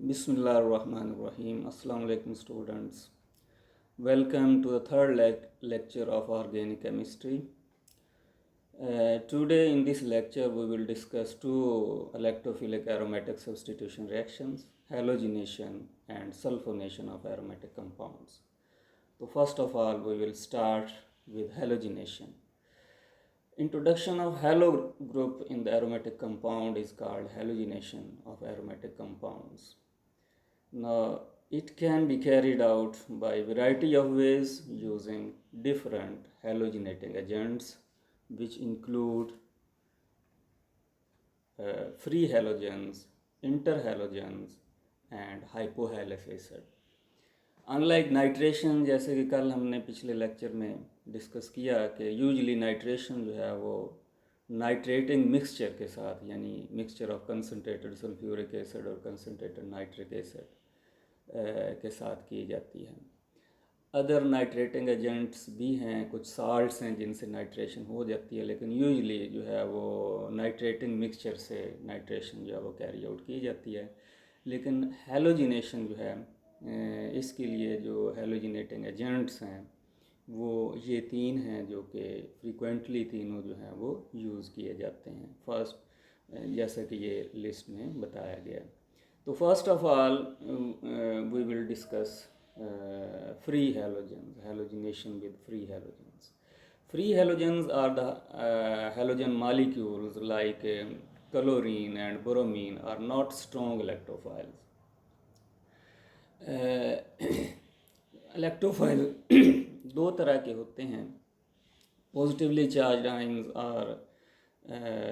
Bismillahirrahmanirrahim. Assalamu alaikum students. Welcome to the third lecture of organic chemistry. Today in this lecture we will discuss two electrophilic aromatic substitution reactions, halogenation and sulfonation of aromatic compounds. So first of all we will start with halogenation. Introduction of halo group in the aromatic compound is called halogenation of aromatic compounds. Now, it can be carried out by a variety of ways using different halogenating agents, which include free halogens, interhalogens, and hypohalous acid. Unlike nitration, जैसे कि कल हमने पिछले lecture में discuss किया कि usually nitration जो है वो नाइट्रेटिंग मिक्सचर के साथ, यानी mixture of concentrated sulphuric acid और कंसनट्रेटेड नाइट्रिक एसिड के साथ की जाती है। अदर नाइट्रेटिंग एजेंट्स भी हैं, कुछ साल्ट्स हैं जिनसे नाइट्रेशन हो जाती है, लेकिन यूजली जो है वो नाइट्रेटिंग मिक्सचर से नाइट्रेशन जो है वो कैरी आउट की जाती है। लेकिन हैलोजिनेशन जो है, इसके लिए जो हैलोजिनेटिंग एजेंट्स हैं वो ये तीन हैं जो कि फ्रीक्वेंटली तीनों जो हैं वो यूज़ किए जाते हैं। फर्स्ट, जैसा कि ये लिस्ट में बताया गया। तो first of all we will discuss free halogens, halogenation with free halogens. Free halogens are the halogen molecules like chlorine and bromine are not strong electrophiles. Electrophile दो तरह के होते हैं, पॉजिटिवली चार्ज आयंस और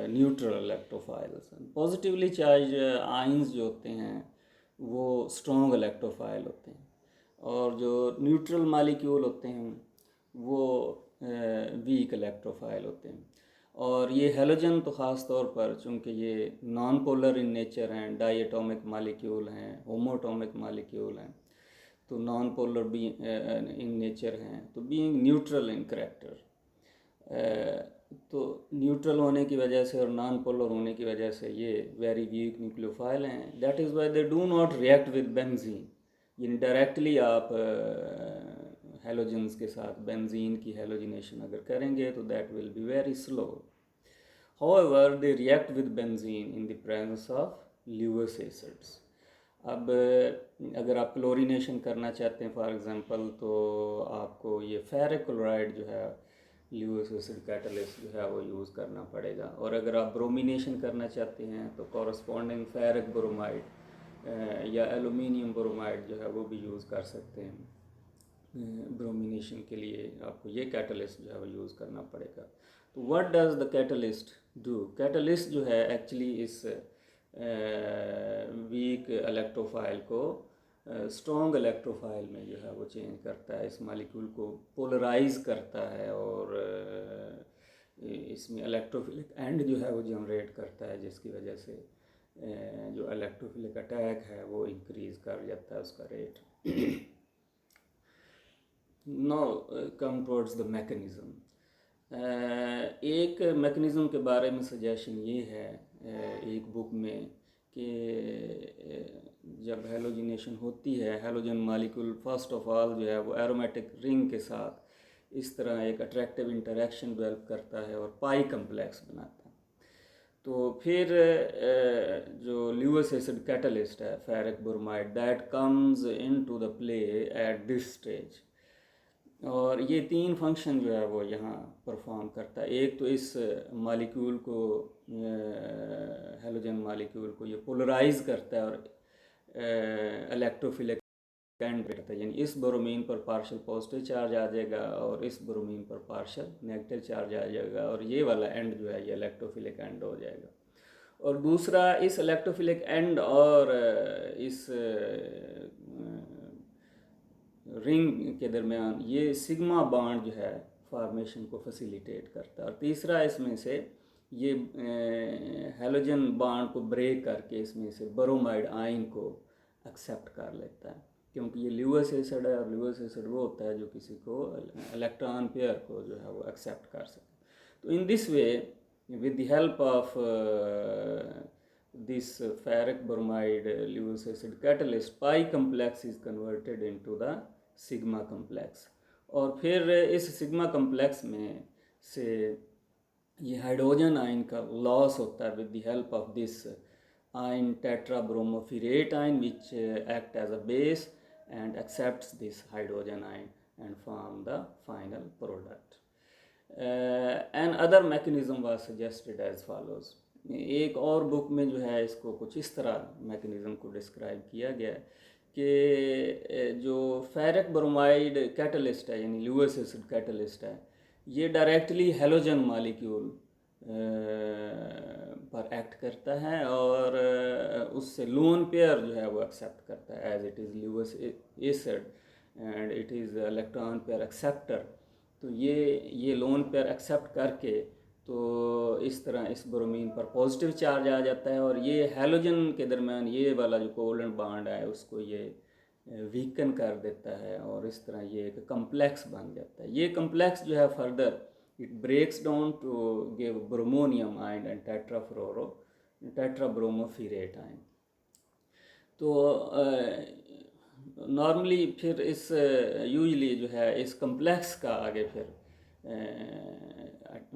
neutral electrophiles. Positively charge ions जो होते हैं वो स्ट्रॉन्ग इलेक्ट्रोफाइल होते हैं, और जो न्यूट्रल मॉलिक्यूल होते हैं वो वीक इलेक्ट्रोफाइल होते हैं। और ये हैलोजन तो ख़ास तौर पर, चूँकि ये नॉन पोलर इन नेचर हैं, डाई एटॉमिक मॉलिक्यूल हैं, होमोटॉमिक मॉलिक्यूल हैं, तो नॉन पोलर भी इन नेचर हैं, तो बीइंग न्यूट्रल इन करैक्टर, तो न्यूट्रल होने की वजह से और नॉन पोलर होने की वजह से ये वेरी वीक न्यूक्लियोफाइल हैं। That is why they do not react with benzene. यानी डायरेक्टली आप हैलोजेंस के साथ बेंजीन की हैलोजिनेशन अगर करेंगे तो that will be very slow. However they react with benzene in the presence of Lewis acids. अब अगर आप क्लोरीनेशन करना चाहते हैं फॉर एग्जांपल, तो आपको ये फेरिक क्लोराइड जो है ल्यूअस एसिड कैटलिस्ट जो है वो यूज़ करना पड़ेगा। और अगर आप ब्रोमिनेशन करना चाहते हैं तो कॉरस्पॉन्डिंग फेरिक ब्रोमाइड या एलुमिनियम ब्रोमाइड जो है वो भी यूज़ कर सकते हैं। ब्रोमिनेशन के लिए आपको ये कैटलिस्ट जो है वो यूज़ करना पड़ेगा। तो what does the catalyst do? Catalyst जो है एक्चुअली इस वीक इलेक्ट्रोफाइल को स्ट्रॉन्ग इलेक्ट्रोफाइल में जो है वो चेंज करता है, इस मॉलिक्यूल को पोलराइज करता है और इसमें इलेक्ट्रोफिलिक एंड जो है वो जनरेट करता है, जिसकी वजह से जो इलेक्ट्रोफिलिक अटैक है वो इंक्रीज़ कर जाता है उसका rate. Now come towards the mechanism. एक मैकेनिज़्म के बारे में सजेशन ये है एक बुक में कि जब हैलोजिनेशन होती है, halogen molecule first of all जो है वो एरोमेटिक रिंग के साथ इस तरह एक अट्रैक्टिव इंटरेक्शन डेवलप करता है और पाई कम्प्लेक्स बनाता है। तो फिर जो ल्यूअस एसिड कैटलिस्ट है ferric bromide, that comes into the play at this stage, और ये तीन फंक्शन जो है वो यहाँ परफॉर्म करता है। एक तो इस मॉलिक्यूल को, हैलोजन मॉलिक्यूल को ये पोलराइज करता है और इलेक्ट्रोफिलिक एंड करता है, यानी इस ब्रोमीन पर पार्शियल पॉजिटिव चार्ज आ जाएगा और इस ब्रोमीन पर पार्शियल नेगेटिव चार्ज आ जाएगा, और ये वाला एंड जो है ये इलेक्ट्रोफिलिक एंड हो जाएगा। और दूसरा, इस इलेक्ट्रोफिलिक एंड और इस रिंग के दरमियान ये सिग्मा बॉन्ड जो है फॉर्मेशन को फैसिलिटेट करता है। और तीसरा, इसमें से ये हैलोजन बॉन्ड को ब्रेक करके इसमें से ब्रोमाइड आयन को एक्सेप्ट कर लेता है, क्योंकि ये ल्यूअस एसिड है और ल्यूअस एसिड वो होता है जो किसी को इलेक्ट्रॉन पेयर को जो है वो एक्सेप्ट कर सके। तो इन this way, with the help of this ferric bromide Lewis acid catalyst pi complex is converted into the sigma complex, और फिर इस सिग्मा कम्प्लेक्स में से ये हाइड्रोजन आयन का लॉस होता है with the help of this ion tetrabromophyrate ion which act as a base and accepts this hydrogen ion and form the final product. An other mechanism was suggested as follows. एक और book में जो है इसको कुछ इस तरह mechanism को डिस्क्राइब किया गया है कि जो फेरिक ब्रोमाइड कैटलिस्ट है यानी ल्यूइस एसिड कैटलिस्ट है, ये डायरेक्टली हेलोजन मॉलिक्यूल पर एक्ट करता है और उससे लोन पेयर जो है वो एक्सेप्ट करता है as it is Lewis acid and it is electron pair acceptor. तो ये लोन पेयर एक्सेप्ट करके तो इस तरह इस ब्रोमीन पर पॉजिटिव चार्ज आ जाता है और ये हैलोजन के दरमियान ये वाला जो कोवलेंट बॉन्ड है उसको ये वीकन कर देता है और इस तरह ये एक कम्प्लेक्स बन जाता है। ये कम्प्लेक्स जो है further it breaks down to give bromonium ion and tetrabromoferrate ion. तो नॉर्मली फिर इस यूजली जो है इस कम्प्लेक्स का आगे फिर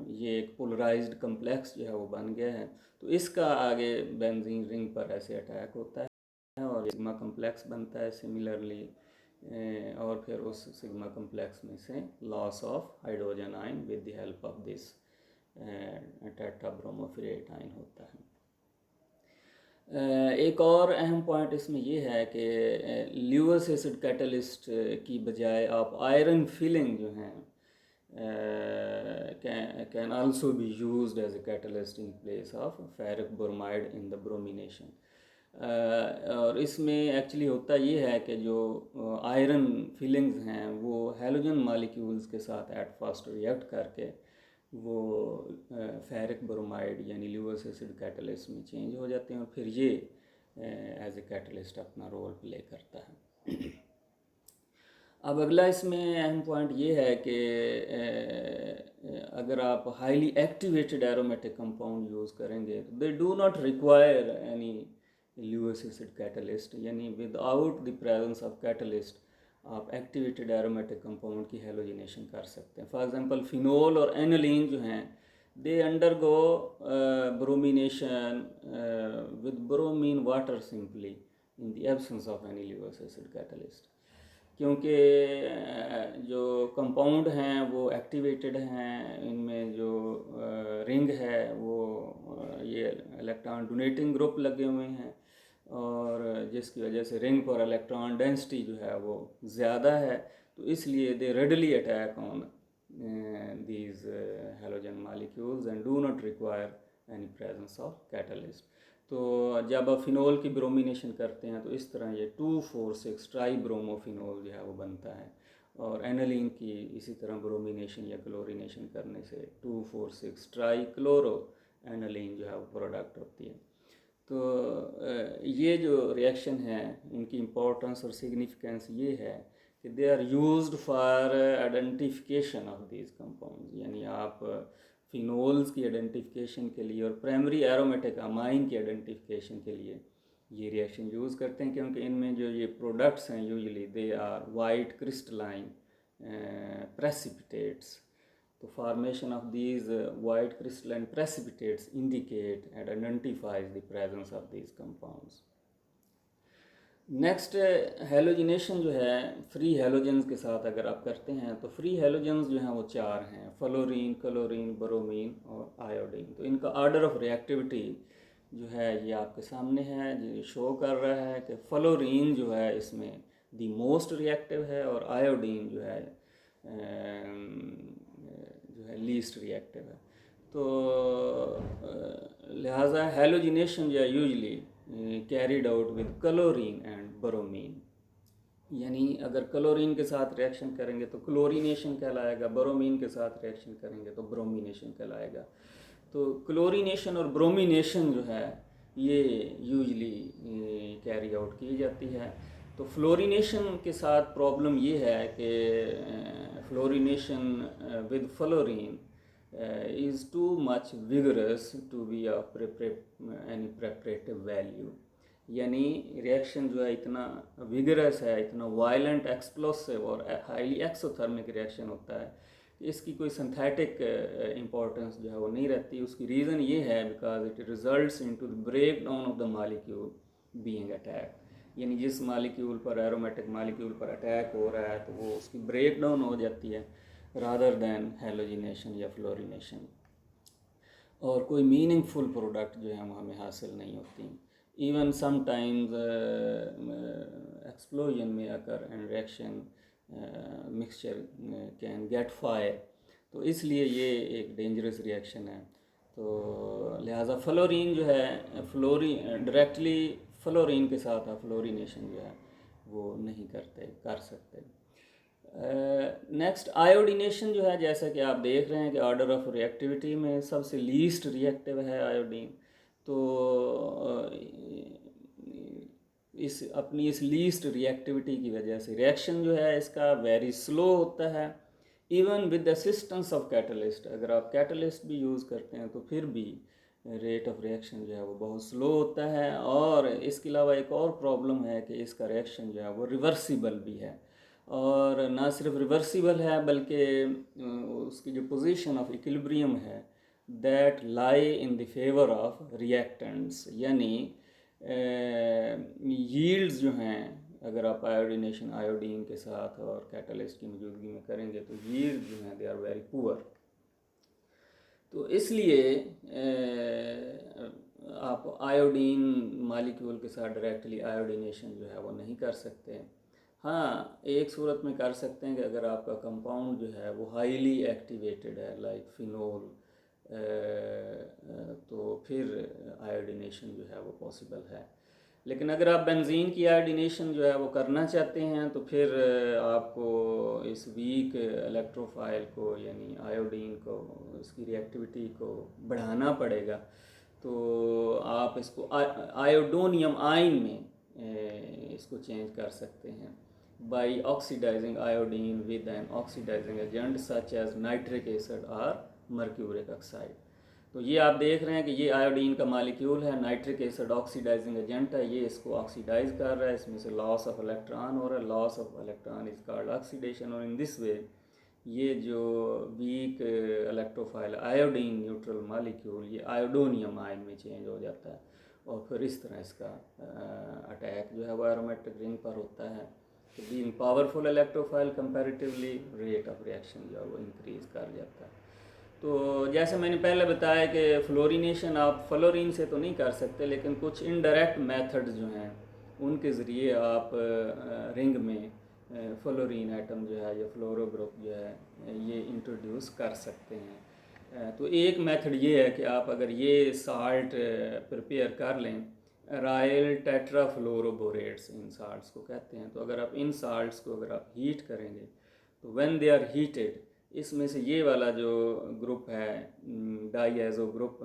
ये एक पोलराइज्ड कम्प्लेक्स जो है वो बन गया है, तो इसका आगे बेंजीन रिंग पर ऐसे अटैक होता है और सिग्मा कम्प्लेक्स बनता है सिमिलरली, और फिर उस सिग्मा कम्प्लेक्स में से loss of hydrogen ion with the help of this tetrabromoferrate ion होता है। एक और अहम पॉइंट इसमें ये है कि ल्यूइस एसिड कैटलिस्ट की बजाय आप आयरन फिलिंग जो हैं can also be used as a catalyst in place of ferric bromide in the bromination। और इसमें एक्चुअली होता ये है कि जो आयरन फिलिंग्स हैं वो हैलोजन मॉलिक्यूल्स के साथ एट फर्स्ट रिएक्ट करके वो फेरिक ब्रोमाइड यानी ल्यूइस एसिड कैटलिस्ट में चेंज हो जाते हैं और फिर ये एज ए कैटलिस्ट अपना रोल प्ले करता है। अब अगला इसमें अहम पॉइंट ये है कि अगर आप highly activated aromatic compound use करेंगे तो they do not require any Lewis acid catalyst, यानी without the presence of catalyst आप एक्टिवेटेड एरोमेटिक कंपाउंड की हेलोजिनेशन कर सकते हैं। फॉर एग्जांपल फिनोल और एनोलिन जो हैं they undergo bromination with bromine water simply in the absence of any Lewis acid catalyst, क्योंकि जो कंपाउंड हैं वो एक्टिवेटेड हैं, इनमें जो रिंग है वो ये इलेक्ट्रॉन डोनेटिंग ग्रुप लगे हुए हैं और जिसकी वजह से रिंग पर इलेक्ट्रॉन डेंसिटी जो है वो ज़्यादा है, तो इसलिए they readily attack on these halogen molecules and do not require any presence of catalyst. तो जब आप फिनोल की ब्रोमिनेशन करते हैं तो इस तरह ये 2,4,6 ट्राई ब्रोमोफिनोल जो है वो बनता है और एनालिन की इसी तरह ब्रोमिनेशन या क्लोरिनेशन करने से 2,4,6 ट्राई क्लोरो एनालिन जो है वो प्रोडक्ट होती है। तो ये जो रिएक्शन है इनकी इम्पोर्टेंस और सिग्निफिकेंस ये है कि they are used for identification of these compounds, यानी आप फिनोल्स की आइडेंटिफिकेशन के लिए और प्राइमरी एरोमेटिक अमाइन की आइडेंटिफिकेशन के लिए ये रिएक्शन यूज़ करते हैं, क्योंकि इनमें जो ये प्रोडक्ट्स हैं usually they are white crystalline precipitates. तो formation of these white crystalline precipitates indicate and identifies the presence of these compounds. Next halogenation जो है फ्री हेलोजेंस के साथ अगर आप करते हैं तो फ्री हेलोजेंस जो हैं वो 4 हैं, फ्लोरीन, क्लोरीन, ब्रोमीन और आयोडीन। तो इनका ऑर्डर ऑफ रिएक्टिविटी जो है ये आपके सामने है, जो शो कर रहा है कि फ्लोरीन जो है इसमें दी मोस्ट रिएक्टिव है और आयोडीन जो है लीस्ट रिएक्टिव है। तो लिहाजा हेलोजिनेशन जो है usually carried out with chlorine and bromine, यानी अगर क्लोरीन के साथ रिएक्शन करेंगे तो क्लोरीनेशन कहलाएगा, ब्रोमीन के साथ रिएक्शन करेंगे तो ब्रोमिनेशन कहलाएगा। तो क्लोरीनेशन और ब्रोमिनेशन जो है ये यूजली कैरी आउट की जाती है। तो फ्लोरीनेशन के साथ प्रॉब्लम ये है कि fluorination with fluorine is too much vigorous to be of any preparative value. यानी रिएक्शन जो है इतना विगरस है, इतना वायलेंट, एक्सप्लोसिव और हाईली एक्सोथर्मिक रिएक्शन होता है कि इसकी कोई सिंथेटिक इम्पोर्टेंस जो है वो नहीं रहती. उसकी रीज़न ये है because it results into the break down of the molecule being attack. यानी जिस मालिक्यूल पर, एरोमेटिक मालिक्यूल पर अटैक हो रहा है तो वो उसकी ब्रेक डाउन हो जाती है रादर दैन हेलोजिनेशन या फ्लोरिनेशन, और कोई मीनिंगफुल प्रोडक्ट जो है वो हमें हासिल नहीं होती. इवन समटाइम्स एक्सप्लोजन में occur and reaction mixture can get fire. तो इसलिए ये एक डेंजरस रिएक्शन है. तो लिहाजा फ्लोरीन जो है, डायरेक्टली फ्लोरीन के साथ आप फ्लोरिनेशन जो है वो नहीं कर सकते. नेक्स्ट आयोडीनेशन जो है, जैसा कि आप देख रहे हैं कि ऑर्डर ऑफ रिएक्टिविटी में सबसे लीस्ट रिएक्टिव है आयोडीन. तो इस लीस्ट रिएक्टिविटी की वजह से रिएक्शन जो है इसका वेरी स्लो होता है even with assistance of catalyst. अगर आप कैटलिस्ट भी यूज़ करते हैं तो फिर भी रेट ऑफ रिएक्शन जो है वो बहुत स्लो होता है. और इसके अलावा एक और प्रॉब्लम है कि इसका रिएक्शन जो है वो रिवर्सिबल भी है, और ना सिर्फ रिवर्सिबल है बल्कि उसकी जो पोजीशन ऑफ इक्विलिब्रियम है that lie in the favour of reactants. यानी यील्ड्स जो हैं, अगर आप आयोडीन के साथ और कैटलिस्ट की मौजूदगी में करेंगे तो यील्ड जो हैं दे आर वेरी पुअर. तो इसलिए आप आयोडीन मालिक्यूल के साथ डायरेक्टली आयोडीनेशन जो है वो नहीं कर सकते. हाँ, एक सूरत में कर सकते हैं कि अगर आपका कंपाउंड जो है वो हाईली एक्टिवेटेड है लाइक फिनोल, तो फिर आयोडीनेशन जो है वो पॉसिबल है. लेकिन अगर आप बेंजीन की आयोडीनेशन जो है वो करना चाहते हैं तो फिर आपको इस वीक इलेक्ट्रोफाइल को यानी आयोडीन को, इसकी रिएक्टिविटी को बढ़ाना पड़ेगा. तो आप इसको आयोडोनियम आयन में इसको चेंज कर सकते हैं by oxidising iodine with an oxidising agent such as nitric acid और मर्क्यूरिक ऑक्साइड. तो ये आप देख रहे हैं कि ये आयोडीन का मालिक्यूल है, नाइट्रिक एसिड ऑक्सीडाइजिंग एजेंट है, ये इसको ऑक्सीडाइज कर रहा है, इसमें से लॉस ऑफ इलेक्ट्रॉन हो रहा है. Loss of electron is called oxidation, और इन दिस वे ये जो weak electrophile iodine neutral molecule ये आयोडोनियम आयन में चेंज हो जाता है, और फिर इस तरह इसका अटैक जो है वो एरोमेटिक रिंग पर होता है. तो being powerful electrophile comparatively rate of reaction जो है वो इंक्रीज़ कर जाता है. तो जैसे मैंने पहले बताया कि फ्लोरिनेशन आप फ्लोरीन से तो नहीं कर सकते, लेकिन कुछ इनडायरेक्ट मेथड्स जो हैं उनके ज़रिए आप रिंग में फ्लोरीन एटम जो है या फ्लोरो ग्रुप जो है ये इंट्रोड्यूस कर सकते हैं. तो एक मेथड ये है कि आप अगर ये साल्ट प्रिपेयर कर लें, रायल टेट्राफ्लोरोबोरेट्स इन साल्ट्स को कहते हैं. तो अगर आप इन साल्ट्स को अगर आप हीट करेंगे तो व्हेन दे आर हीटेड, इसमें से ये वाला जो ग्रुप है diazo group,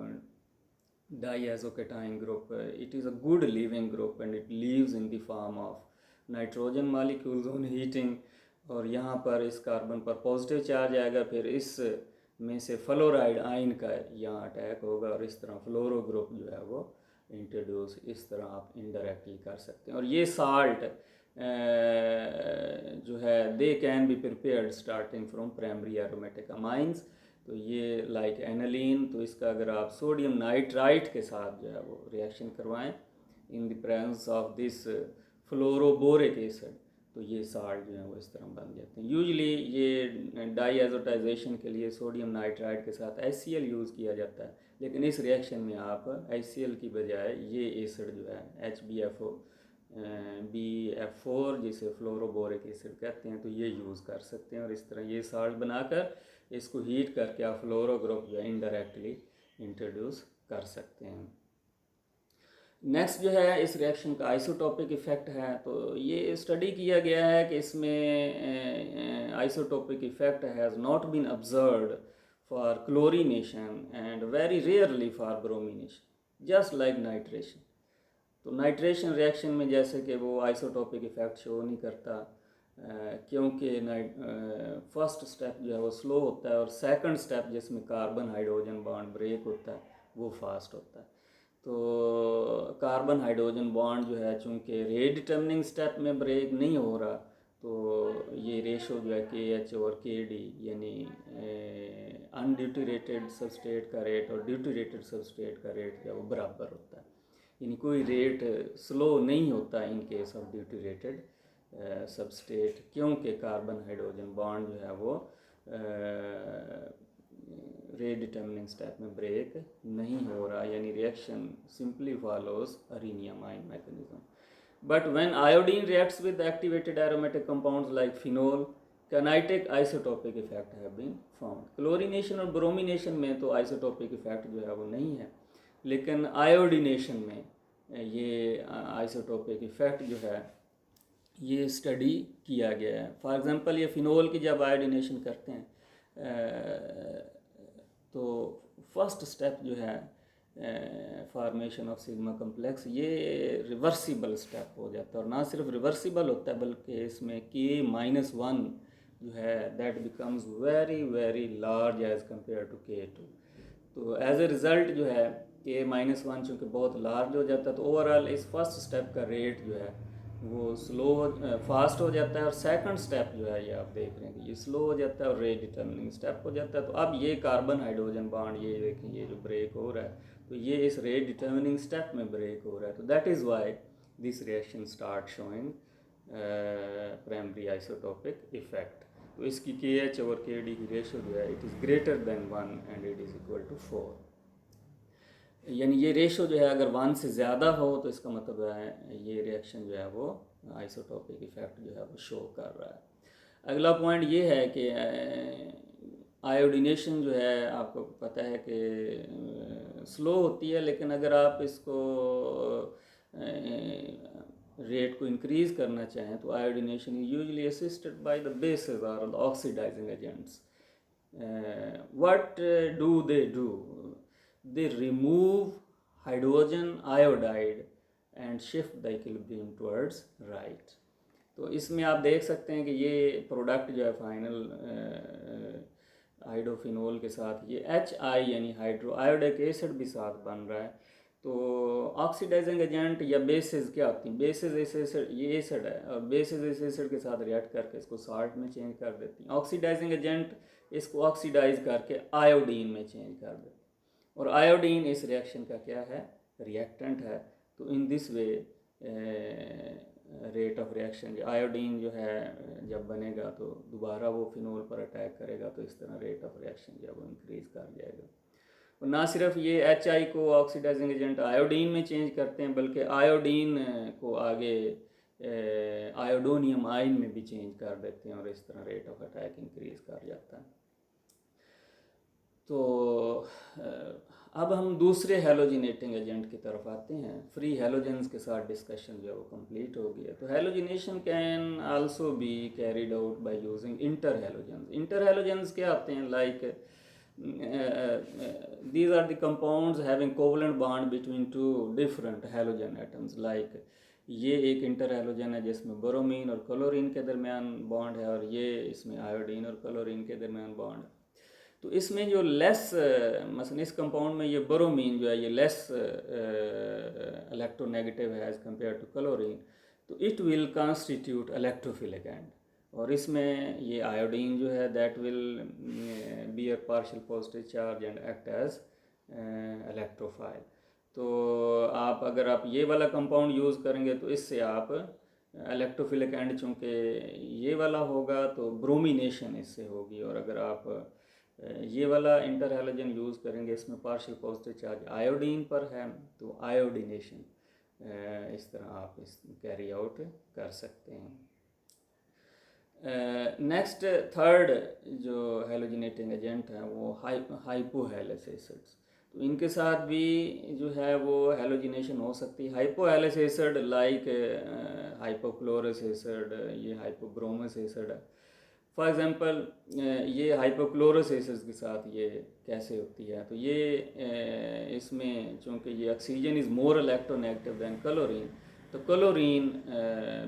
diazocation group, it is a good leaving group and it leaves in the form of nitrogen molecules on heating. और यहाँ पर इस कार्बन पर पॉजिटिव चार्ज आएगा, फिर इस में से फ्लोराइड आयन का यहाँ अटैक होगा और इस तरह फ्लोरो ग्रुप जो है वो इंट्रोड्यूस इस तरह आप इनडायरेक्टली कर सकते हैं. और ये साल्ट जो है they can be prepared starting from primary aromatic amines. तो ये लाइक एनालीन, तो इसका अगर आप सोडियम नाइट्राइट के साथ जो है वो रिएक्शन करवाएं इन the presence of this fluoroboric acid, तो ये साल्ट जो है वो इस तरह बन जाते हैं. यूजुअली ये डाईएजोटाइजेशन के लिए सोडियम नाइट्राइट के साथ HCl यूज़ किया जाता है, लेकिन इस रिएक्शन में आप HCl की बजाय ये एसिड जो है BF4 जिसे फ्लोरोबोरिक एसिड कहते हैं, तो ये यूज़ कर सकते हैं. और इस तरह ये साल्ट बनाकर इसको हीट करके आप फ्लोरो ग्रुप जो है इनडायरेक्टली इंट्रोड्यूस कर सकते हैं. नेक्स्ट जो है इस रिएक्शन का आइसोटोपिक इफ़ेक्ट है. तो ये स्टडी किया गया है कि इसमें isotopic effect has not been observed for chlorination and very rarely for bromination just like nitration. तो नाइट्रेशन रिएक्शन में जैसे कि वो आइसोटोपिक इफ़ेक्ट शो नहीं करता, क्योंकि फर्स्ट स्टेप जो है वो स्लो होता है और सेकंड स्टेप जिसमें कार्बन हाइड्रोजन बॉन्ड ब्रेक होता है वो फास्ट होता है। तो कार्बन हाइड्रोजन बॉन्ड जो है चूँकि रेट डिटर्मिनिंग स्टेप में ब्रेक नहीं हो रहा, तो ये रेशो जो है KH और KD यानी अनड्यूटरेटेड सबस्ट्रेट का रेट और ड्यूटरेटेड सबस्ट्रेट का रेट जो है वो बराबर होता है, यानी कोई रेट स्लो नहीं होता in case of deuterated substrate, क्योंकि कार्बन हाइड्रोजन बॉन्ड जो है वो रेट डिटर्मिनिंग स्टेप में ब्रेक नहीं हो रहा, यानी reaction simply follows arenium ion mechanism. But when iodine reacts with activated aromatic compounds like phenol, kinetic isotopic effect have been found. Chlorination और ब्रोमिनेशन में तो आइसोटोपिक इफेक्ट जो है वो नहीं है, लेकिन आयोडीनेशन में ये आइसोटोपिक इफेक्ट जो है ये स्टडी किया गया है। फॉर एग्जांपल ये फिनोल की जब आयोडीनेशन करते हैं तो फर्स्ट स्टेप जो है फॉर्मेशन ऑफ सिग्मा कम्प्लेक्स, ये रिवर्सिबल स्टेप हो जाता है, और ना सिर्फ रिवर्सिबल होता है बल्कि इसमें K-1 जो है that becomes very very large as compare to K2। तो एज ए रिज़ल्ट जो है K-1 चूँकि बहुत लार्ज हो जाता है, तो ओवरऑल इस फर्स्ट स्टेप का रेट जो है वो स्लो फास्ट हो जाता है, और सेकंड स्टेप जो है ये आप देख रहे हैं कि ये स्लो हो जाता है और रेट डिटर्मिनिंग स्टेप हो जाता है। तो अब ये कार्बन हाइड्रोजन बॉन्ड ये देखें ये जो ब्रेक हो रहा है, तो ये इस रेट डिटर्मिनिंग स्टेप में ब्रेक हो रहा है। तो that is why this reaction start showing primary isotopic effect. तो इसकी KH और KD की रेशो जो है it is greater than 1 and it is equal to 4, यानी ये रेशो जो है अगर 1 से ज़्यादा हो तो इसका मतलब है ये रिएक्शन जो है वो आइसोटोपिक इफेक्ट जो है वो शो कर रहा है। अगला पॉइंट ये है कि आयोडीनेशन जो है आपको पता है कि स्लो होती है, लेकिन अगर आप इसको रेट को इंक्रीज़ करना चाहें तो iodination is usually assisted by the bases और the oxidizing agents. What do they do? They remove hydrogen iodide and shift the equilibrium towards right। तो इसमें आप देख सकते हैं कि ये प्रोडक्ट जो है फाइनल हाइड्रोफिनोल के साथ ये HI यानी हाइड्रो आयोडिक एसिड भी साथ बन रहा है। तो ऑक्सीडाइजिंग एजेंट या बेसिस क्या होती हैं? बेसिस इस एसिड, ये एसिड है और बेसिस इस एसिड के साथ रिएक्ट करके इसको साल्ट में चेंज कर देती हैं। ऑक्सीडाइजिंग एजेंट इसको ऑक्सीडाइज करके आयोडीन में चेंज कर देती है, और आयोडीन इस रिएक्शन का क्या है? रिएक्टेंट है। तो इन this way rate of reaction जो आयोडीन जो है जब बनेगा तो दोबारा वो फिनोल पर अटैक करेगा, तो इस तरह रेट ऑफ रिएक्शन जो वो इंक्रीज़ कर जाएगा। और ना सिर्फ ये HI को ऑक्सीडाइजिंग एजेंट आयोडीन में चेंज करते हैं, बल्कि आयोडीन को आगे आयोडोनियम आयन में भी चेंज कर देते हैं, और इस तरह रेट ऑफ अटैक इंक्रीज़ कर जाता है। तो अब हम दूसरे हेलोजिनेटिंग एजेंट की तरफ आते हैं। फ्री हेलोजेंस के साथ डिस्कशन जो है वो कंप्लीट हो गया। तो halogenation can also be carried out by using inter halogens. Inter halogens क्या आते हैं? Like these are the compounds having covalent bond between two different halogen atoms। like ये एक इंटर हेलोजन है जिसमें बोरोमीन और क्लोरीन के दरमियान बॉन्ड है, और ये इसमें आयोडीन और क्लोरीन के दरमियान बॉन्ड है। तो इसमें जो लेस मसलन इस कंपाउंड में ये बोरोमीन जो है ये लेस इलेक्ट्रोनेगेटिव है एज कम्पेयर टू क्लोरीन, तो it will constitute electrophilic end. और इसमें ये आयोडीन जो है that will bear partial positive charge and act as electrophile. तो आप अगर आप ये वाला कंपाउंड यूज़ करेंगे तो इससे आप इलेक्ट्रोफिलिक एंड चूँकि ये वाला होगा तो ब्रोमिनेशन इससे होगी, और अगर आप ये वाला इंटर हेलोजन यूज़ करेंगे इसमें पार्शियल पॉजिटिव चार्ज आयोडीन पर है तो आयोडीनेशन इस तरह आप इस कैरी आउट कर सकते हैं। नेक्स्ट थर्ड जो हेलोजिनेटिंग एजेंट है वो हाइपोहेलस एसिड्स। तो इनके साथ भी जो है वो हेलोजिनेशन हो सकती है। Hypohalous acid like hypochlorous acid, ये हाइपोब्रोमस एसिड है। फॉर एग्जांपल ये हाइपोक्लोरस एसिड के साथ ये कैसे होती है? तो ये इसमें चूँकि ये oxygen is more electronegative than chlorine, तो chlorine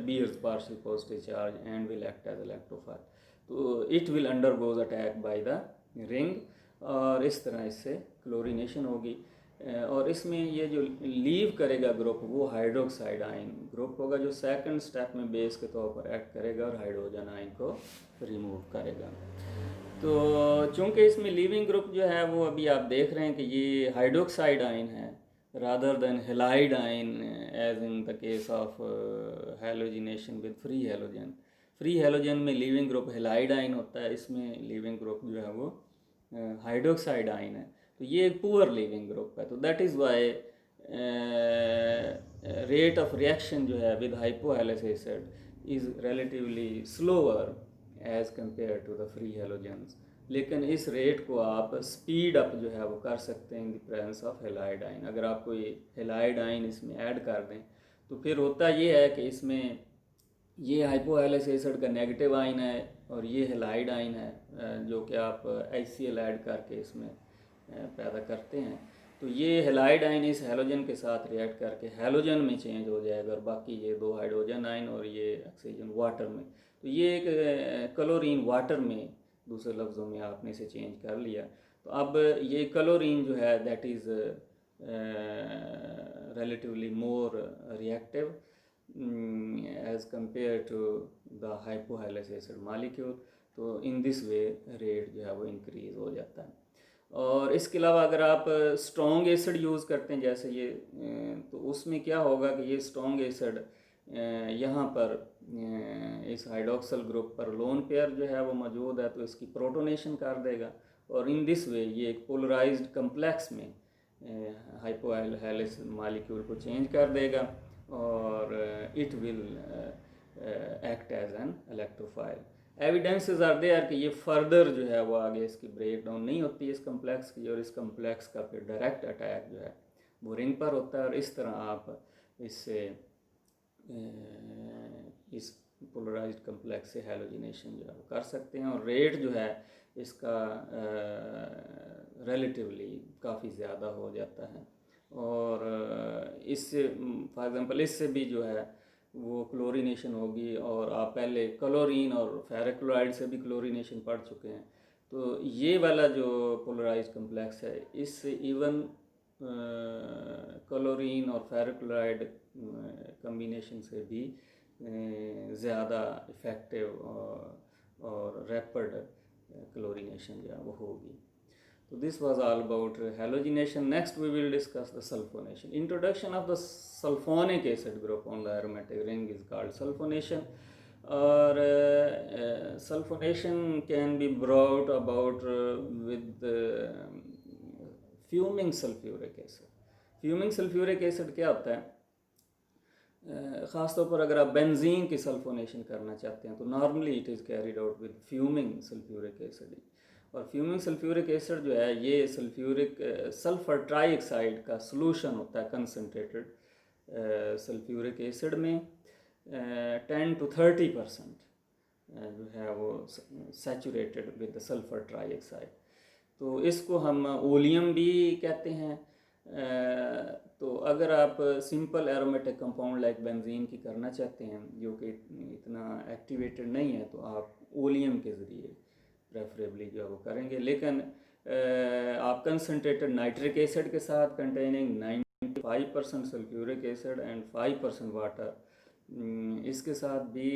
bears partial positive charge and will act as electrophile, तो it will undergoes attack by the ring, और इस तरह इससे क्लोरीनेशन होगी। और इसमें ये जो लीव करेगा ग्रुप वो हाइड्रोक्साइड आयन ग्रुप होगा, जो सेकंड स्टेप में बेस के तौर पर एक्ट करेगा और हाइड्रोजन आयन को रिमूव करेगा। तो चूंकि इसमें लीविंग ग्रुप जो है वो अभी आप देख रहे हैं कि ये हाइड्रोक्साइड आयन है rather than halide ion, as in the case of halogenation with free halogen। Free halogen में लीविंग ग्रुप हेलाइड आयन होता है, इसमें लीविंग ग्रुप जो है वो हाइड्रोक्साइड आयन है। तो ये एक पुअर लीविंग ग्रुप है, तो that is why rate of reaction जो है with hypohalous acid is relatively slower as compare to the free halogens. लेकिन इस रेट को आप स्पीड अप जो है वो कर सकते हैं इन the presence of halide ion. अगर आप कोई हेलाइड आयन इसमें ऐड कर दें तो फिर होता ये है कि इसमें ये हाइपोहेलेस एसिड का नेगेटिव आयन है और ये हेलाइड आयन है जो कि आप HCl ऐड करके इसमें पैदा करते हैं। तो ये हेलाइड आयन इस हेलोजन के साथ रिएक्ट करके हेलोजन में चेंज हो जाएगा और बाकी ये दो हाइड्रोजन आयन और ये ऑक्सीजन वाटर में। तो ये एक क्लोरीन वाटर में, दूसरे लफ्ज़ों में आपने इसे चेंज कर लिया। तो अब ये क्लोरीन जो है that is relatively more reactive as compared to the hypohalous acid molecule। तो इन दिस वे रेट जो है वो इंक्रीज़ हो जाता है। और इसके अलावा अगर आप स्ट्रॉन्ग एसिड यूज़ करते हैं जैसे ये, तो उसमें क्या होगा कि ये स्ट्रॉन्ग एसिड यहाँ पर इस हाइड्रोक्सल ग्रुप पर लोन पेयर जो है वो मौजूद है, तो इसकी प्रोटोनेशन कर देगा और इन दिस वे ये एक पोलराइज्ड कम्प्लेक्स में हाइपोहेलेस मॉलिक्यूल को चेंज कर देगा और it will act as an electrophile. Evidences are there कि ये फर्दर जो है वो आगे इसकी ब्रेक डाउन नहीं होती इस कम्प्लेक्स की, और इस कम्प्लेक्स का फिर डायरेक्ट अटैक जो है वो रिंग पर होता है और इस तरह आप इससे इस पोलराइज्ड कम्प्लेक्स से हैलोजिनेशन जो है वो कर सकते हैं। और रेट जो है इसका रिलेटिवली काफ़ी ज़्यादा हो जाता है। और इससे फॉर एग्ज़ाम्पल इससे भी जो है वो क्लोरीनेशन होगी, और आप पहले क्लोरीन और फेरिक क्लोराइड से भी क्लोरीनेशन पढ़ चुके हैं। तो ये वाला जो पोलराइज्ड कम्प्लेक्स है इससे इवन क्लोरीन और फेरिक क्लोराइड कम्बिनेशन से भी ज़्यादा इफ़ेक्टिव और रैपिड क्लोरीनेशन जो है वो होगी। So this was all about halogenation. Next we will discuss the sulfonation. Introduction of the sulfonic acid group on the aromatic ring is called sulfonation. Or sulfonation can be brought about with fuming sulfuric acid. Fuming sulfuric acid क्या होता है? ख़ास तौर पर अगर आप benzene की sulphonation करना चाहते हैं तो normally it is carried out with fuming sulphuric acid. और फ्यूमिंग सल्फ्यूरिक एसिड जो है ये सल्फ्यूरिक सल्फर ट्राईऑक्साइड का सॉल्यूशन होता है कंसनट्रेटेड सल्फ्यूरिक एसिड में 10 to 30% जो है वो सैचुरेटेड विद सल्फर ट्राईऑक्साइड। तो इसको हम ओलियम भी कहते हैं। तो अगर आप simple aromatic compound like benzene की करना चाहते हैं जो कि इतना एक्टिवेटेड नहीं है तो आप ओलियम के ज़रिए प्रेफरेबली जो है वो करेंगे। लेकिन आप कंसनट्रेटेड नाइट्रिक एसिड के साथ containing 95% sulphuric acid and 5% water इसके साथ भी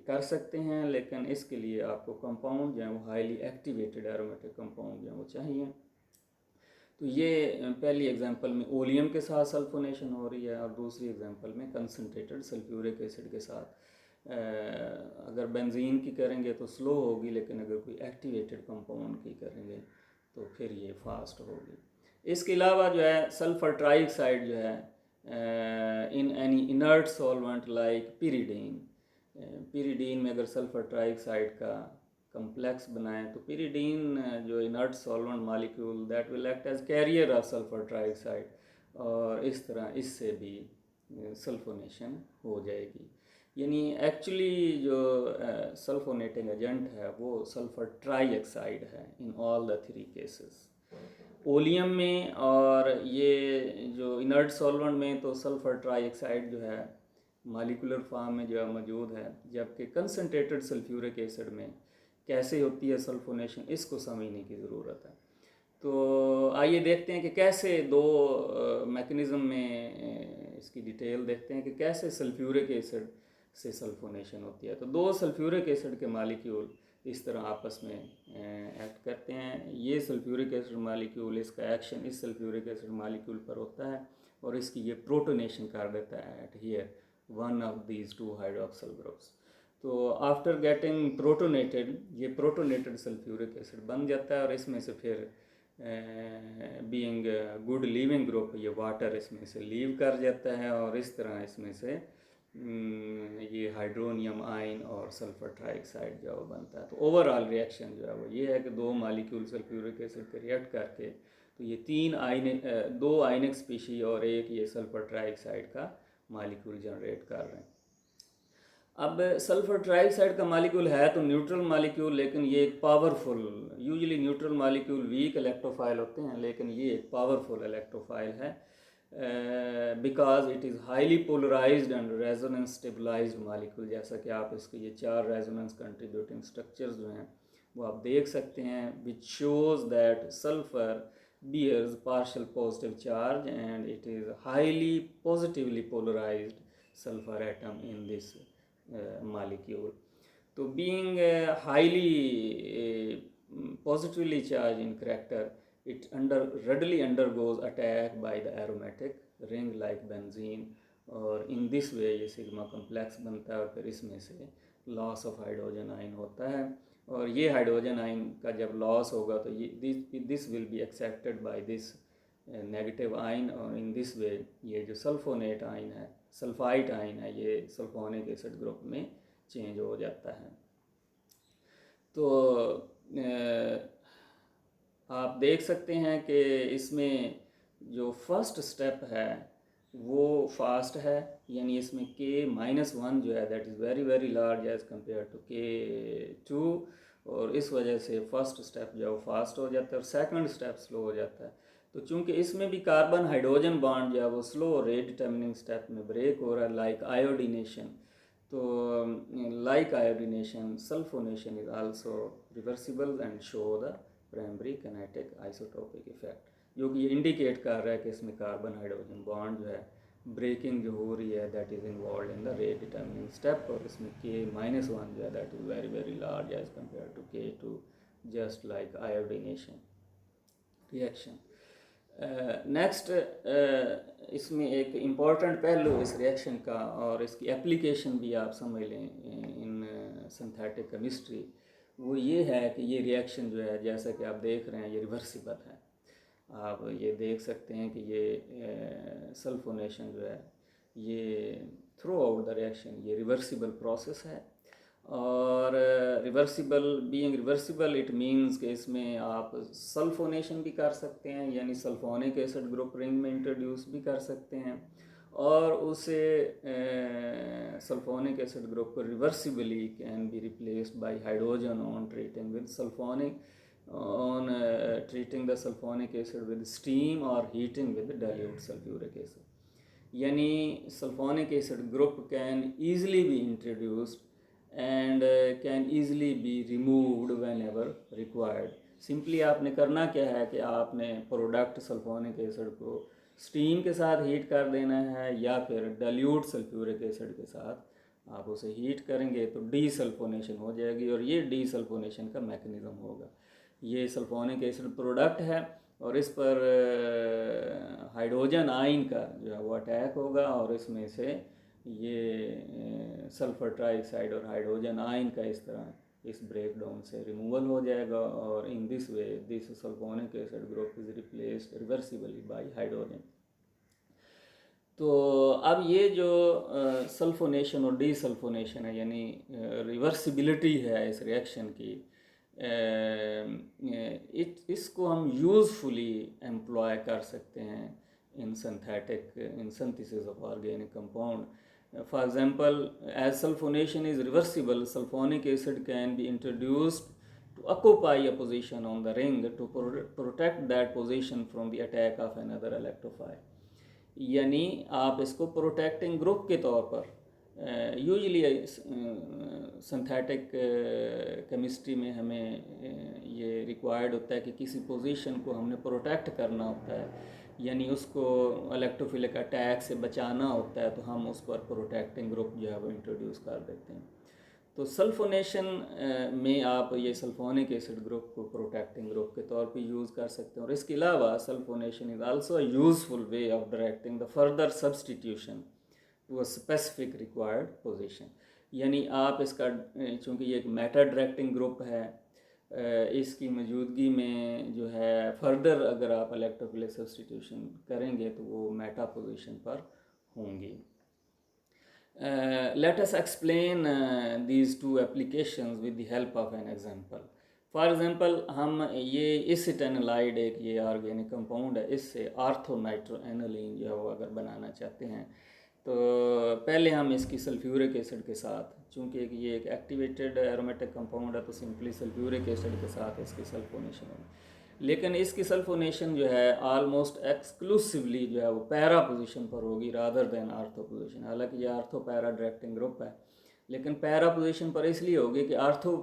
कर सकते हैं, लेकिन इसके लिए आपको कंपाउंड जो है वो हाईली एक्टिवेटेड एरोमेटिक कंपाउंड जो है वो चाहिए। तो ये पहली एग्जांपल में ओलियम के साथ सल्फोनेशन हो रही है और दूसरी एग्जांपल में कंसनट्रेटेड सल्फ्यूरिक एसिड के साथ। अगर बेंजीन की करेंगे तो स्लो होगी, लेकिन अगर कोई एक्टिवेटेड कंपाउंड की करेंगे तो फिर ये फास्ट होगी। इसके अलावा जो है सल्फर ट्राईऑक्साइड जो है in any inert solvent like pyridine, pyridine में अगर सल्फर ट्राईऑक्साइड का कम्प्लेक्स बनाएं तो पिरिडीन जो inert solvent molecule that will act as carrier of sulphur trioxide, और इस तरह इससे भी सल्फोनेशन हो जाएगी। यानी एक्चुअली जो सल्फोनेटिंग एजेंट है वो सल्फर ट्राईऑक्साइड है in all the 3 cases. Oleum में और ये जो इनर्ट सॉल्वेंट में तो सल्फर ट्राईऑक्साइड जो है मालिकुलर फॉर्म में जो है मौजूद है, जबकि कंसनट्रेटेड सल्फ्यूरिक एसिड में कैसे होती है सल्फोनेशन, इसको समझने की ज़रूरत है। तो आइए देखते हैं कि कैसे दो मैकेनिज़्म में इसकी डिटेल देखते हैं कि कैसे सल्फ्यूरिक एसिड से सल्फोनेशन होती है। तो दो सल्फ्यूरिक एसिड के मालिक्यूल इस तरह आपस में एक्ट करते हैं। ये सल्फ्यूरिक एसिड मालिक्यूल, इसका एक्शन इस सल्फ्यूरिक एसिड मालिक्यूल पर होता है और इसकी ये प्रोटोनेशन कर देता है eight here one of these two hydroxyl groups. तो आफ्टर गेटिंग प्रोटोनेटेड, ये प्रोटोनेटेड सल्फ्यूरिक एसिड बन जाता है और इसमें से फिर बीइंग गुड लीविंग ग्रुप ये वाटर इसमें से लीव कर जाता है और इस तरह इसमें से ये हाइड्रोनियम आयन और सल्फर ट्राइऑक्साइड जो बनता है। तो ओवरऑल रिएक्शन जो है वो ये है कि दो मालिक्यूल सल्फ्यूरिक एसिड के रिएक्ट करके तो ये दो आयनिक स्पीशी और एक ये सल्फर ट्राइऑक्साइड का मालिक्यूल जनरेट कर रहे हैं। अब सल्फर ट्राइऑक्साइड का मालिक्यूल है तो न्यूट्रल मालिक्यूल, लेकिन ये एक powerful, usually neutral molecule weak electrophile होते हैं, लेकिन ये एक पावरफुल इलेक्ट्रोफाइल है because it is highly polarised and resonance stabilised molecule. जैसा कि आप इसके ये 4 रेजोनेंस कंट्रीब्यूटिंग स्ट्रक्चर्स जो हैं वो आप देख सकते हैं, which shows that sulphur bears partial positive charge and it is highly positively polarized sulfur atom in this molecule. So being highly positively charged in character, it readily undergoes attack by the aromatic ring like benzene और in this way ये sigma complex बनता है और फिर इसमें से loss of hydrogen ion होता है और ये हाइड्रोजन आयन का जब लॉस होगा तो ये this will be accepted by this negative ion और इन दिस वे ये जो सल्फोनेट आयन है, सल्फाइट आयन है, ये सल्फोनिक एसिड ग्रुप में चेंज हो जाता है। तो आप देख सकते हैं कि इसमें जो फर्स्ट स्टेप है वो फास्ट है, यानी इसमें K-1 जो है that is very very large as compare to K2 और इस वजह से फर्स्ट स्टेप जो है वो फास्ट हो जाता है और सेकंड स्टेप स्लो हो जाता है। तो चूंकि इसमें भी कार्बन हाइड्रोजन बॉन्ड जो है वो स्लो रेट डिटर्मिनिंग स्टेप में ब्रेक हो रहा है लाइक आयोडीनेशन। तो like iodination sulphonation is also reversible and show the primary kinetic isotopic effect, जो कि ये इंडिकेट कर रहा है कि इसमें कार्बन हाइड्रोजन बॉन्ड जो है ब्रेकिंग जो हो रही है that is involve in the rate determining step और इसमें K-1 जो है that is very very large as compare to K2 just like iodination reaction. Next इसमें एक इम्पॉर्टेंट पहलू इस रिएक्शन का और इसकी एप्लीकेशन भी आप समझ लें इन सिंथेटिक केमिस्ट्री, वो ये है कि ये रिएक्शन जो है जैसा कि आप देख रहे हैं ये रिवर्सिबल है। आप ये देख सकते हैं कि ये सल्फोनेशन जो है ये थ्रू आउट द रिएक्शन ये रिवर्सिबल प्रोसेस है और reversible being reversible it means कि इसमें आप सल्फोनेशन भी कर सकते हैं, यानी सल्फोनिक एसिड ग्रुप रिंग में इंट्रोड्यूस भी कर सकते हैं और उसे सल्फोनिक एसिड ग्रुप को reversibly can be replaced by hydrogen on treating with sulphonic on treating the sulfonic acid with steam or heating with dilute sulfuric acid. Yani sulfonic acid group can easily be introduced and can easily be removed whenever required. Simply आपने करना क्या है कि आपने product sulphonic acid को steam के साथ heat कर देना है या फिर डाइल्यूट सल्फ्यूरिक एसिड के साथ आप उसे हीट करेंगे तो डीसल्फोनेशन हो जाएगी और ये डीसल्फोनेशन का मैकेनिज़्म होगा। ये सल्फोनिक एसिड प्रोडक्ट है और इस पर हाइड्रोजन आयन का जो है वो अटैक होगा और इसमें से ये सल्फर ट्राइऑक्साइड और हाइड्रोजन आयन का इस तरह इस ब्रेकडाउन से रिमूवल हो जाएगा और in this way this sulphonic acid group is replaced reversibly bye hydrogen. तो अब ये जो सल्फोनेशन और डीसल्फोनेशन है यानी रिवर्सिबिलिटी है इस रिएक्शन की, इसको हम यूज़फुली एम्प्लॉय कर सकते हैं in synthesis of organic compound. For example as sulphonation is reversible, sulphonic acid can be introduced to occupy a position on the ring to protect that position from the attack of another electrophile। यानी आप इसको protecting group के तौर पर usually synthetic chemistry में हमें ये required होता है कि किसी पोजीशन को हमने प्रोटेक्ट करना होता है, यानी उसको इलेक्ट्रोफिलिक अटैक से बचाना होता है, तो हम उस पर प्रोटेक्टिंग ग्रुप जो है वो इंट्रोड्यूस कर देते हैं। तो सल्फोनेशन में आप ये सल्फोनिक एसिड ग्रुप को प्रोटेक्टिंग ग्रुप के तौर पे यूज़ कर सकते हैं। और इसके अलावा sulphonation is also a useful way of directing the further substitution to a specific required position. यानी आप इसका, चूँकि ये एक मेटा डायरेक्टिंग ग्रुप है, इसकी मौजूदगी में जो है फर्दर अगर आप इलेक्ट्रोफिलिक सब्सटीट्यूशन करेंगे तो वो मेटा पोजीशन पर होंगी। Let us explain these two applications with the help of an example. For example हम ये एसिटाइनलाइड एक ये ऑर्गेनिक कंपाउंड है, इससे आर्थोनाइट्रोएनोलीन जो है वो अगर बनाना चाहते हैं तो पहले हम इसकी सल्फ्यूरिक एसिड के साथ, चूँकि ये एक एक्टिवेटेड एरोमेटिक कंपाउंड है, तो सिंपली सल्फ्यूरिक एसिड के साथ इसकी सल्फोनेशन होगी। लेकिन इसकी सल्फोनेशन जो है ऑलमोस्ट एक्सक्लूसिवली जो है वो पैरा पोजीशन पर होगी रादर देन आर्थो पोजीशन। हालांकि ये आर्थो पैरा डायरेक्टिंग ग्रुप है, लेकिन पैरा पोजीशन पर इसलिए होगी कि ortho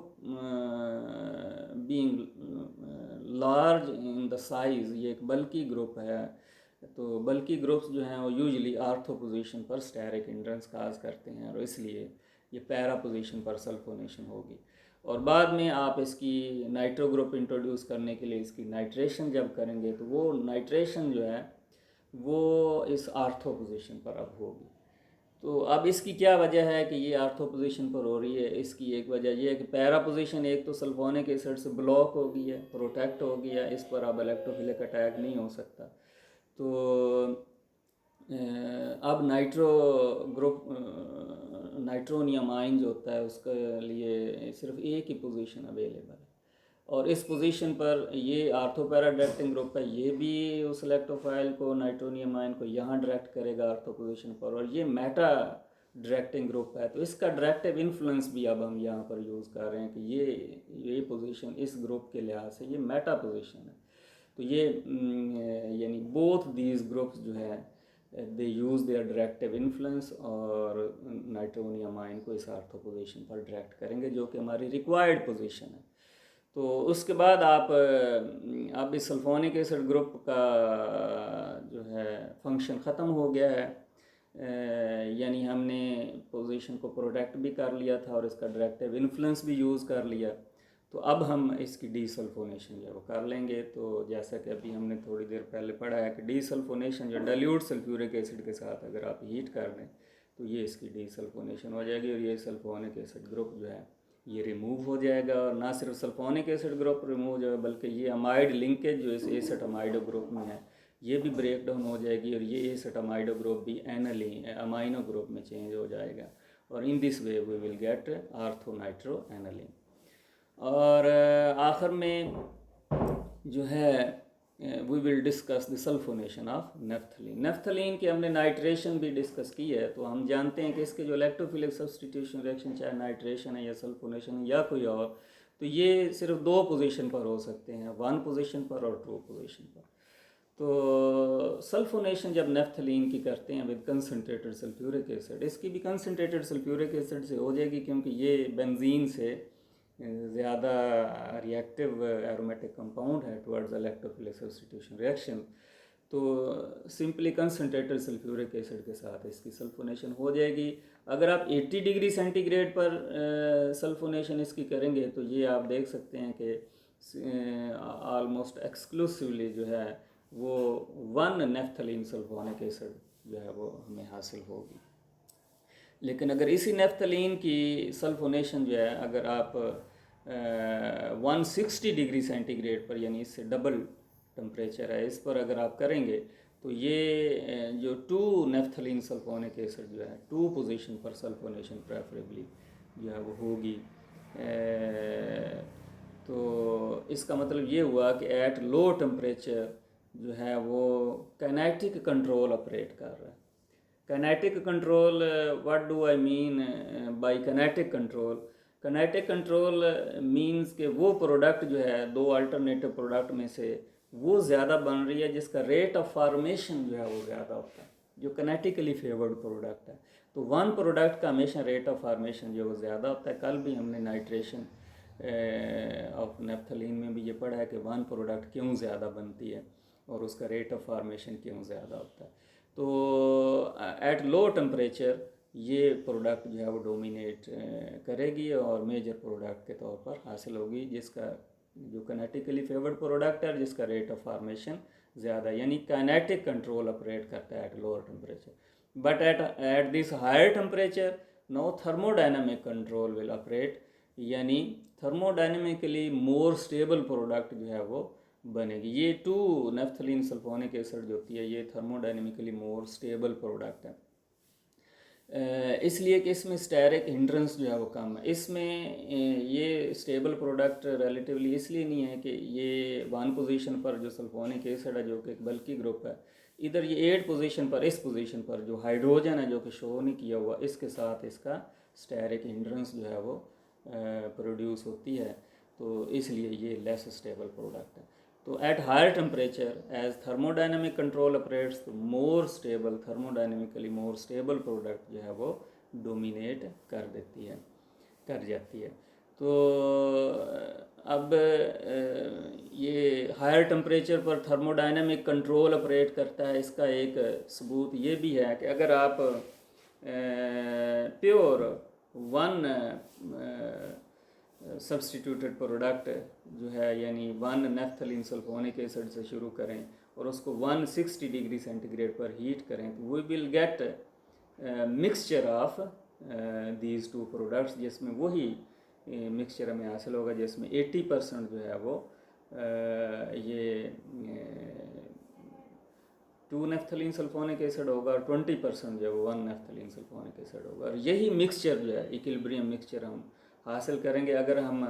being large in the size, ये एक बल्कि ग्रुप है, तो बल्कि ग्रुप्स जो हैं वो यूजली आर्थो पोजीशन पर स्टेरिक हिंड्रेंस काज करते हैं, और इसलिए ये पैरा पोजीशन पर सल्फोनेशन होगी। और बाद में आप इसकी नाइट्रो ग्रुप इंट्रोड्यूस करने के लिए इसकी नाइट्रेशन जब करेंगे तो वो नाइट्रेशन जो है वो इस आर्थो पोजीशन पर अब होगी। तो अब इसकी क्या वजह है कि ये आर्थो पोजीशन पर हो रही है? इसकी एक वजह ये है कि पैरा पोजीशन एक तो सल्फोनिक एसिड से ब्लॉक हो गई है, प्रोटेक्ट हो गया है, इस पर अब इलेक्ट्रोफिलिक अटैक नहीं हो सकता। तो अब नाइट्रो ग्रुप नाइट्रोनियम आइन जो होता है उसके लिए सिर्फ एक ही पोजीशन अवेलेबल है, और इस पोजीशन पर ये आर्थोपैरा डायरेक्टिंग ग्रुप है, ये भी उस इलेक्ट्रोफाइल को नाइट्रोनियम आइन को यहाँ डायरेक्ट करेगा आर्थो पोजीशन पर, और ये मेटा डायरेक्टिंग ग्रुप है, तो इसका डायरेक्टिव इन्फ्लुएंस भी अब हम यहाँ पर यूज़ कर रहे हैं कि ये पोजीशन इस ग्रुप के लिहाज से ये मेटा पोजीशन है। तो ये यानी बोथ दीज ग्रुप्स जो है दे यूज़ देयर डायरेक्टिव इन्फ्लुएंस और नाइट्रोनियम आइन को इस आर्थो पोजीशन पर डायरेक्ट करेंगे जो कि हमारी रिक्वायर्ड पोजीशन है। तो उसके बाद आप अब इस सल्फोनिक एसिड ग्रुप का जो है फंक्शन ख़त्म हो गया है, यानी हमने पोजीशन को प्रोटेक्ट भी कर लिया था और इसका डायरेक्टिव इन्फ्लुएंस भी यूज़ कर लिया। तो अब हम इसकी डीसल्फोनेशन जो है वो कर लेंगे। तो जैसा कि अभी हमने थोड़ी देर पहले पढ़ा है कि डीसल्फोनेशन जो डाइल्यूट सल्फ्यूरिक एसिड के साथ अगर आप हीट कर दें तो ये इसकी डीसल्फोनेशन हो जाएगी, और ये सल्फोनिक एसिड ग्रुप जो है ये रिमूव हो जाएगा। और ना सिर्फ सल्फोनिक एसिड ग्रुप रिमूव हो जाएगा बल्कि ये अमाइड लिंकेज जो इस एसिटामाइडो ग्रुप में है ये भी ब्रेक डाउन हो जाएगी, और ये एसिटामाइडो ग्रुप भी अमाइनो ग्रुप में चेंज हो जाएगा, और in this way we will get orthonitroaniline. और आखिर में जो है we will discuss the sulphonation of naphthalene. Naphthalene की हमने नाइट्रेशन भी डिस्कस की है, तो हम जानते हैं कि इसके जो इलेक्ट्रोफिलिक सब्सटीट्यूशन रिएक्शन चाहे नाइट्रेशन है या सल्फोनेशन है या कोई और, तो ये सिर्फ दो पोजीशन पर हो सकते हैं, वन पोजीशन पर और टू पोजीशन पर। तो सल्फोनेशन जब नेफ्थलीन की करते हैं विद कंसनट्रेटेड सल्फ्यूरिक एसिड, इसकी भी कंसनट्रेटेड सल्फ्यूरिक एसिड से हो जाएगी क्योंकि ये बेंजीन से ज़्यादा रिएक्टिव एरोमेटिक कंपाउंड है टुवर्ड्स इलेक्ट्रोफिलिक सब्स्टिट्यूशन रिएक्शन। तो सिंपली कंसनट्रेटेड सल्फ्यूरिक एसिड के साथ इसकी सल्फोनेशन हो जाएगी। अगर आप 80 डिग्री सेंटीग्रेड पर सल्फोनेशन इसकी करेंगे तो ये आप देख सकते हैं कि ऑलमोस्ट एक्सक्लूसिवली जो है वो 1 नेफ्थलीन सल्फोनिक एसिड जो है वो हमें हासिल होगी। लेकिन अगर इसी नेफ्थलीन की सल्फोनेशन जो है अगर आप 160 डिग्री सेंटीग्रेड पर, यानी इससे डबल टेम्परेचर है, इस पर अगर आप करेंगे तो ये जो 2 नेफ्थलीन सल्फोनिक एसिड जो है 2 पोजीशन पर सल्फोनेशन प्रेफरेबली जो है वो होगी। तो इसका मतलब ये हुआ कि एट लो टेम्परेचर जो है वो काइनेटिक कंट्रोल ऑपरेट कर रहा है। Kinetic control, what do I mean by kinetic control? Kinetic control means कि वो प्रोडक्ट जो है दो अल्टरनेटिव प्रोडक्ट में से वो ज़्यादा बन रही है जिसका रेट ऑफ फॉर्मेशन जो है वो ज़्यादा होता है, जो काइनेटिकली फेवर्ड प्रोडक्ट है। तो वन प्रोडक्ट का हमेशा रेट ऑफ फॉर्मेशन जो वो ज़्यादा होता है। कल भी हमने नाइट्रेशन ऑफ नेप्थलीन में भी ये पढ़ा है कि वन प्रोडक्ट क्यों ज़्यादा बनती है और उसका रेट ऑफ फॉर्मेशन क्यों ज़्यादा होता है। तो एट लो टेम्परेचर ये प्रोडक्ट जो है वो डोमिनेट करेगी और मेजर प्रोडक्ट के तौर पर हासिल होगी, जिसका जो काइनेटिकली फेवर्ड प्रोडक्ट है जिसका रेट ऑफ फॉर्मेशन ज़्यादा, यानी काइनेटिक कंट्रोल ऑपरेट करता है at lower temperature. But at this higher temperature no thermodynamic control will operate, यानी थर्मोडायनेमिकली मोर स्टेबल प्रोडक्ट जो है वो बनेगी। ये 2 नेफ्थलीन सल्फोनिक एसिड जो होती है ये थर्मोडायनेमिकली मोर स्टेबल प्रोडक्ट है, इसलिए कि इसमें स्टेरिक हिंड्रेंस जो है वो कम है। इसमें ये स्टेबल प्रोडक्ट रिलेटिवली इसलिए नहीं है कि ये 1 पोजीशन पर जो सल्फोनिक एसिड है जो कि एक बल्की ग्रुप है, इधर ये 8 पोजीशन पर, इस पोजीशन पर जो हाइड्रोजन है जो कि शो नहीं किया हुआ, इसके साथ इसका स्टेरिक हिंड्रेंस जो है वो प्रोड्यूस होती है, तो इसलिए ये लेस स्टेबल प्रोडक्ट है। तो at higher temperature as thermodynamic control operates, तो more stable, thermodynamically more stable product जो है वो डोमिनेट कर जाती है। तो अब ये हायर टेम्परेचर पर थर्मोडायनेमिक कंट्रोल ऑपरेट करता है, इसका एक सबूत ये भी है कि अगर आप प्योर 1 सब्सटीट्यूटेड प्रोडक्ट जो है यानी 1 नेफ्थलीन सल्फोनिक एसिड से शुरू करें और उसको 160 डिग्री सेंटीग्रेड पर हीट करें, तो we will get mixture of these 2 products, जिसमें वही मिक्सचर हमें हासिल होगा जिसमें 80% जो है वो ये 2 नेफ्थलीन सल्फोनिक एसिड होगा और 20% जो है वो 1 नेफ्थलीन सल्फोनिक एसिड होगा। और यही मिक्सचर जो है इक्विलिब्रियम मिक्सचर हम हासिल करेंगे अगर हम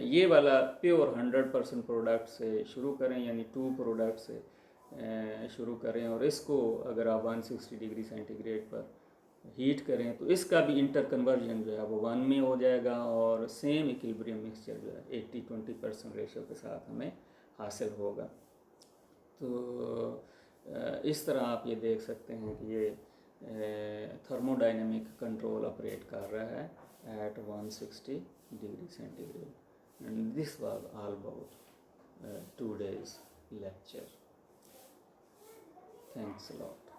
ये वाला प्योर 100% प्रोडक्ट से शुरू करें, यानी 2 प्रोडक्ट से शुरू करें और इसको अगर आप 160 डिग्री सेंटीग्रेड पर हीट करें तो इसका भी इंटर कन्वर्जन जो है वो 1 में हो जाएगा और सेम इक्विलिब्रियम मिक्सचर जो है 80-20% रेशो के साथ हमें हासिल होगा। तो इस तरह आप ये देख सकते हैं कि ये थर्मोडायनेमिक कंट्रोल ऑपरेट कर रहा है at 160 degree centigrade, and this was all about today's lecture. Thanks a lot.